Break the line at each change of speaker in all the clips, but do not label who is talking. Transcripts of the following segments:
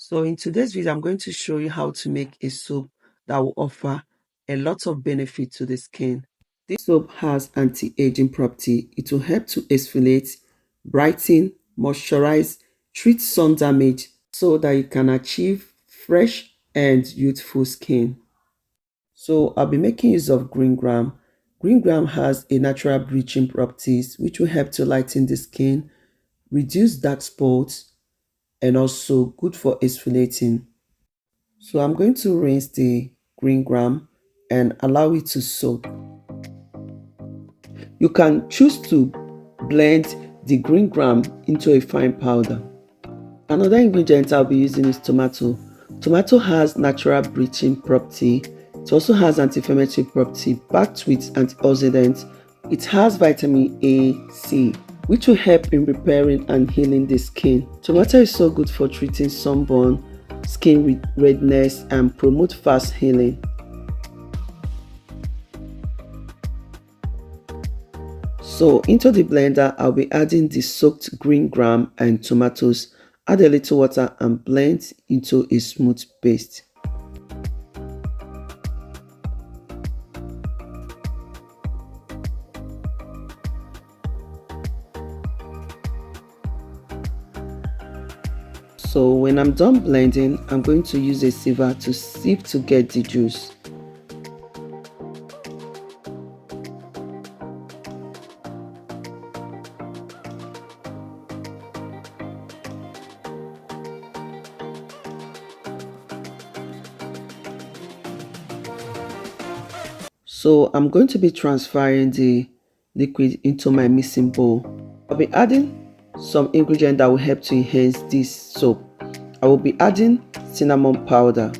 So in today's video, I'm going to show you how to make a soap that will offer a lot of benefit to the skin. This soap has anti-aging property. It will help to exfoliate, brighten, moisturize, treat sun damage so that you can achieve fresh and youthful skin. So I'll be making use of green gram. Green gram has a natural bleaching properties which will help to lighten the skin, reduce dark spots, and also good for exfoliating. So I'm going to rinse the green gram and allow it to soak. You can choose to blend the green gram into a fine powder. Another ingredient I'll be using is tomato. Tomato has natural bleaching property. It also has anti-inflammatory property backed with antioxidants. It has vitamin A, C, which will help in repairing and healing the skin. Tomato is so good for treating sunburn, skin redness, and promote fast healing. So into the blender, I'll be adding the soaked green gram and tomatoes. Add a little water and blend into a smooth paste. So when I'm done blending, I'm going to use a sieve to sieve to get the juice. So I'm going to be transferring the liquid into my mixing bowl. I'll be adding some ingredient that will help to enhance this soap. I will be adding cinnamon powder,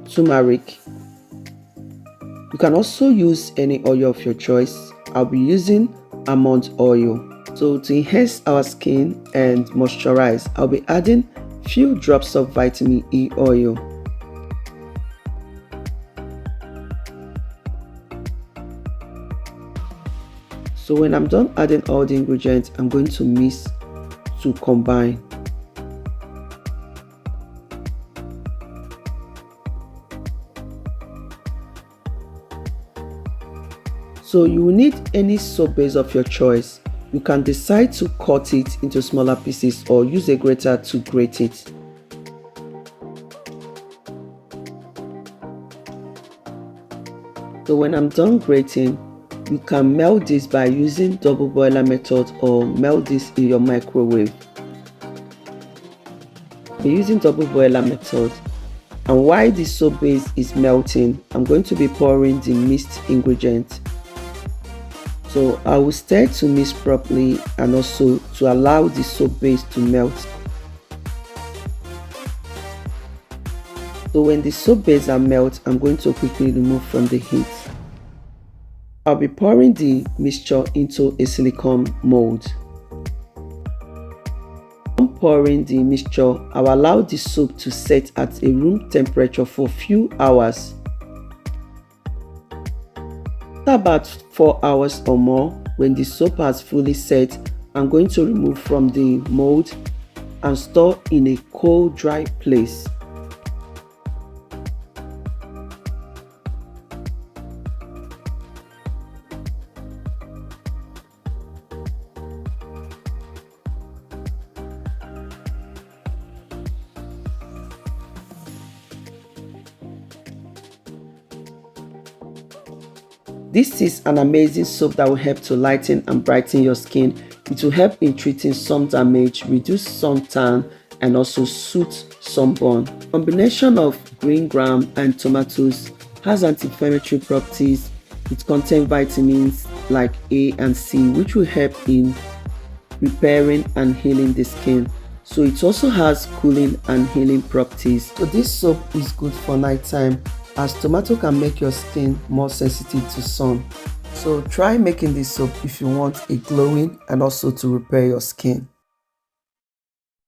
turmeric. You can also use any oil of your choice. I'll be using almond oil. So to enhance our skin and moisturize, I'll be adding few drops of vitamin E oil. So when I'm done adding all the ingredients, I'm going to mix to combine. So you will need any soap base of your choice. You can decide to cut it into smaller pieces or use a grater to grate it. So when I'm done grating, you can melt this by using double boiler method or melt this in your microwave. We're using double boiler method, and while the soap base is melting, I'm going to be pouring the mixed ingredient. So I will stir to mix properly and also to allow the soap base to melt. So when the soap base are melt, I'm going to quickly remove from the heat. I'll be pouring the mixture into a silicone mold. When pouring the mixture, I'll allow the soap to set at a room temperature for a few hours. After about 4 hours or more, when the soap has fully set, I'm going to remove from the mold and store in a cold, dry place. This is an amazing soap that will help to lighten and brighten your skin. It will help in treating sun damage, reduce suntan, and also soothe sunburn. Combination of green gram and tomatoes has anti-inflammatory properties. It contains vitamins like A and C, which will help in repairing and healing the skin. So it also has cooling and healing properties. So this soap is good for nighttime, as tomato can make your skin more sensitive to sun. So try making this soap if you want a glowing and also to repair your skin.